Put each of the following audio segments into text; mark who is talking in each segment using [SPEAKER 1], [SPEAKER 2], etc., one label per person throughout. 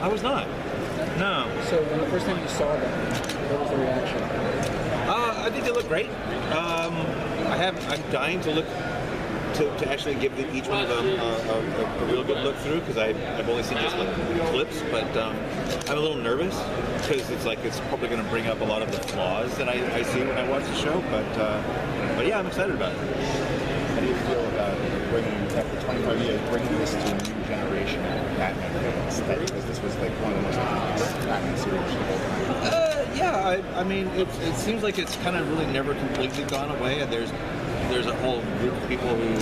[SPEAKER 1] I was not. No.
[SPEAKER 2] So when the first time you saw them, what was the reaction?
[SPEAKER 1] I think they look great. I'm dying to look to actually give each one of them a real good look through, because I've only seen just like clips, but I'm a little nervous because it's probably going to bring up a lot of the flaws that I see when I watch the show. But yeah, I'm excited about it.
[SPEAKER 3] How do you feel about after 25 years, bringing this to a new generation of Batman fans? Because this was like one of the most popular Batman series of all time.
[SPEAKER 1] Yeah, I mean, it seems like it's kind of really never completely gone away, and there's a whole group of people who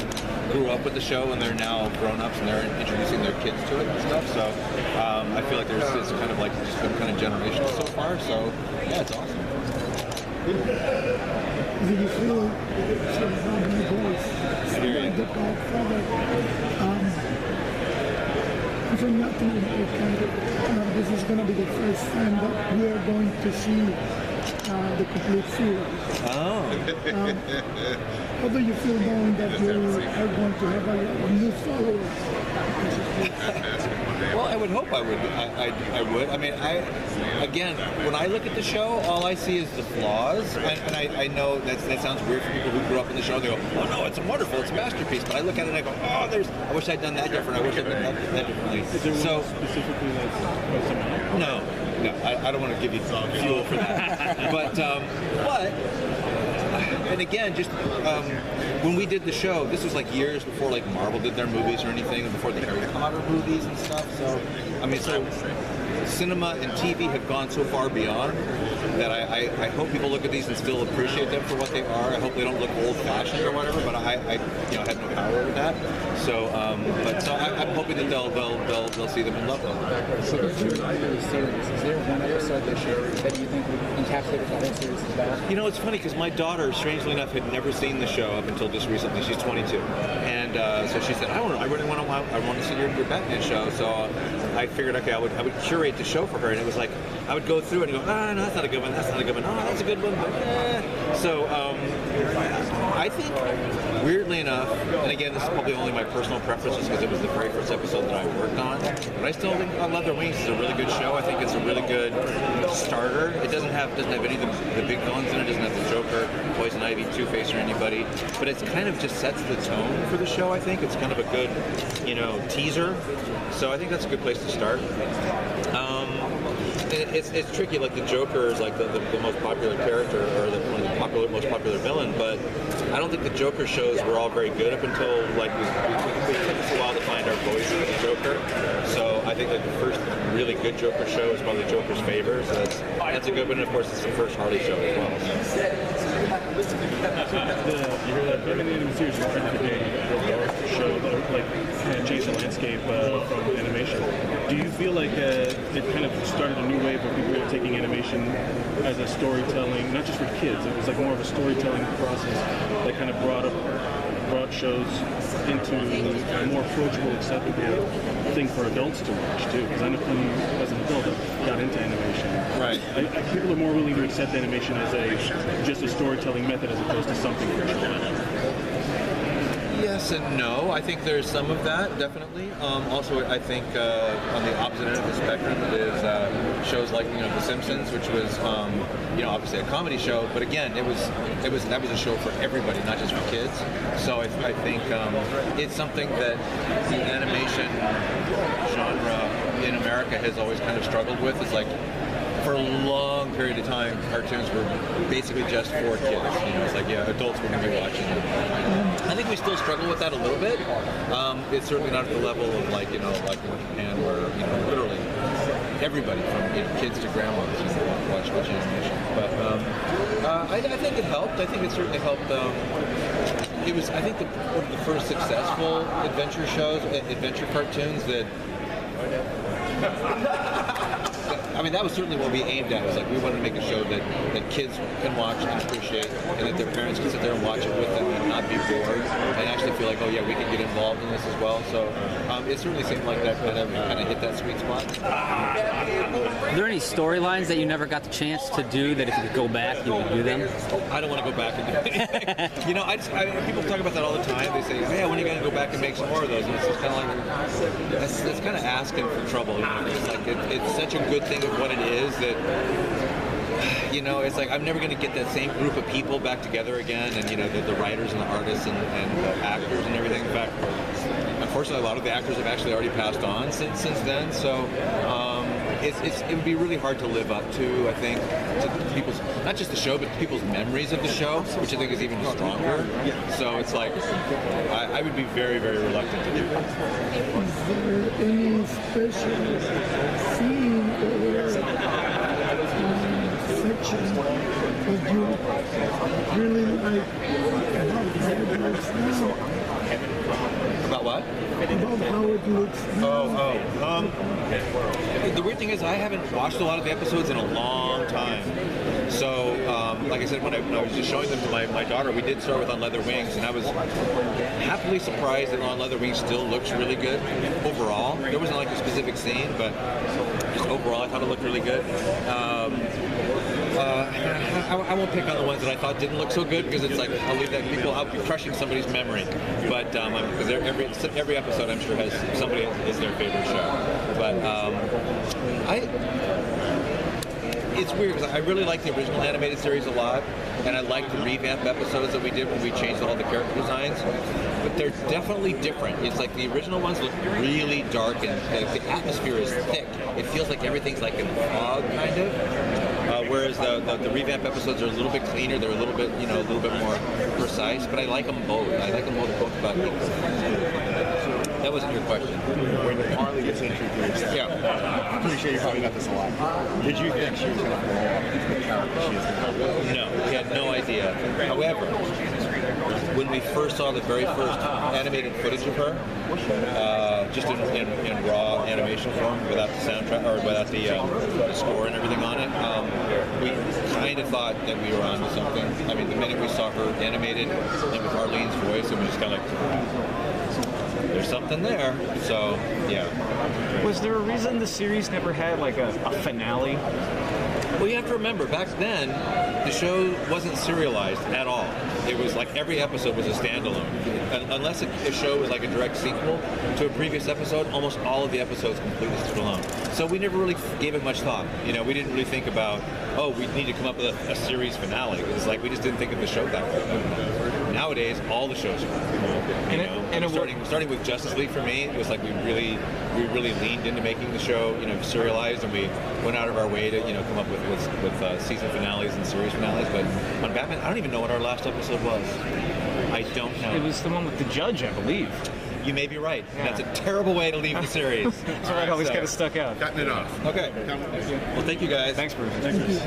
[SPEAKER 1] grew up with the show and they're now grown-ups and they're introducing their kids to it and stuff. So I feel like it's kind of like just been kind of generational so far. So yeah, it's awesome.
[SPEAKER 4] Do you feel the Godfather? From nothing, this is going to be the first time that we are going to see the complete series.
[SPEAKER 1] Oh.
[SPEAKER 4] How do you feel knowing that you are going to have a new follower?
[SPEAKER 1] Well, I would hope I would. I would. I mean, again, when I look at the show, all I see is the flaws, and I know that sounds weird for people who grew up in the show. They go, "Oh no, it's wonderful, it's a masterpiece." But I look at it and I go, "Oh, I wish I'd done that different. I wish I'd done that differently."
[SPEAKER 5] Is there one specifically that's
[SPEAKER 1] No, I don't want to give you fuel for that. But and again, just when we did the show, this was like years before like Marvel did their movies or anything, and before the Harry Potter movies and stuff. So, I mean, cinema and TV have gone so far beyond that I hope people look at these and still appreciate them for what they are. I hope they don't look old-fashioned or whatever, but I have no power over that. So, I'm hoping that they'll see them and love them.
[SPEAKER 2] So the series, is there one episode that you think would encapsulate the whole series as well?
[SPEAKER 1] You know, it's funny because my daughter, strangely enough, had never seen the show up until just recently. She's 22, and so she said, I really want to see your Batman show. So I figured, okay, I would curate the show for her, and it was like I would go through it and go, no, that's not a good one. That's not a good one. Oh, that's a good one. But, So I think, weirdly enough, and again, this is probably only my personal preference, just because it was the very first episode that I worked on, but I still think On Leather Wings is a really good show. I think it's a really good starter. It doesn't have any of the big villains in it. It doesn't have the Joker, Poison Ivy, Two-Face, or anybody, but it's kind of just sets the tone for the show. I think it's kind of a good, teaser. So I think that's a good place to start. It's tricky. Like the Joker is like the most popular character, or one of the most popular villain. But I don't think the Joker shows were all very good up until like we took us a while to find our voice for the Joker. So I think that the first really good Joker show is probably Joker's Favor. So that's a good one. And of course, it's the first Harley show as well.
[SPEAKER 5] You hear that Batman animated series was trying to be a show that like kind of changed the landscape from animation. Do you feel like it kind of started a new wave where people were taking animation as a storytelling, not just for kids? It was like more of a storytelling process that kind of brought shows into a more approachable, acceptable thing for adults to watch too. Because I know as an adult I got into animation.
[SPEAKER 1] Right.
[SPEAKER 5] People are more willing to accept animation as just a storytelling method as opposed to something for children.
[SPEAKER 1] Yes and no. I think there's some of that, definitely. Also, I think on the opposite end of the spectrum is shows like The Simpsons, which was obviously a comedy show, but again, that was a show for everybody, not just for kids. So I think it's something that the animation genre in America has always kind of struggled with. It's like, for a long period of time, cartoons were basically just for kids. It's like, adults wouldn't be watching them. I think we still struggle with that a little bit. It's certainly not at the level of like in Japan, where literally everybody from kids to grandmas watch animation. But I think it helped. I think it certainly helped. It was, I think, one of the first successful adventure cartoons that. I mean, that was certainly what we aimed at. It was like we wanted to make a show that kids can watch and appreciate, and that their parents can sit there and watch it with them and not be bored, and actually feel like, oh yeah, we can get involved in this as well. So it certainly seemed like that kind of hit that sweet spot.
[SPEAKER 6] Are there any storylines that you never got the chance to do that if you could go back, you would do them?
[SPEAKER 1] I don't want to go back and do anything. You know, people talk about that all the time. They say, oh, yeah, when are you going to go back and make some more of those? And it's just kind of like, that's kind of asking for trouble. You know? It's like it's such a good thing of what it is that, you know, it's like I'm never going to get that same group of people back together again, and, you know, the writers and the artists and the actors and everything. In fact, unfortunately, a lot of the actors have actually already passed on since then, so it would be really hard to live up to, I think, to people's, not just the show, but people's memories of the show, which I think is even stronger. So it's like, I would be very, very reluctant to do that.
[SPEAKER 4] Is there any special scene or section that you really like about how it looks now?
[SPEAKER 1] About what?
[SPEAKER 4] About how it looks now.
[SPEAKER 1] The weird thing is I haven't watched a lot of the episodes in a long time. So, like I said, when I was just showing them to my daughter, we did start with On Leather Wings, and I was happily surprised that On Leather Wings still looks really good overall. There wasn't like a specific scene, but just overall I thought it looked really good. I won't pick on the ones that I thought didn't look so good, because it's like I'll leave that I'll be crushing somebody's memory. But because every episode I'm sure has somebody is their favorite show. But it's weird because I really like the original animated series a lot, and I like the revamp episodes that we did when we changed all the character designs. But they're definitely different. It's like the original ones look really dark, and the atmosphere is thick. It feels like everything's like in fog, kind of. Whereas the revamp episodes are a little bit cleaner. They're a little bit, a little bit more precise. But I like them both. I like them both about equal. That wasn't your question.
[SPEAKER 3] When Harley gets introduced, I'm pretty sure you probably got this a lot. Did you think she was going to grow up into the character she is now?
[SPEAKER 1] No, we had no idea. However, when we first saw the very first animated footage of her, just in raw animation form, without the soundtrack or without the score and everything on it, we kind of thought that we were onto something. I mean, the minute we saw her animated and with Arlene's voice, it was just kind of like, there's something there. So, yeah.
[SPEAKER 7] Was there a reason the series never had like a finale?
[SPEAKER 1] Well, you have to remember, back then, the show wasn't serialized at all. It was like every episode was a standalone. Unless a show was like a direct sequel to a previous episode, almost all of the episodes completely stood alone. So we never really gave it much thought. We didn't really think about, we need to come up with a series finale. It's like we just didn't think of the show that way. Nowadays, all the shows are starting with Justice League for me. It was like we really leaned into making the show, serialized, and we went out of our way to, come up with season finales and series finales. But on Batman, I don't even know what our last episode was. I don't know.
[SPEAKER 7] It was the one with the judge, I believe.
[SPEAKER 1] You may be right. Yeah. That's a terrible way to leave the series.
[SPEAKER 7] That's right. Always kind of stuck out.
[SPEAKER 3] Cutting it off.
[SPEAKER 1] Okay. Well, thank you guys.
[SPEAKER 7] Thanks, Bruce.
[SPEAKER 5] Thanks, Bruce.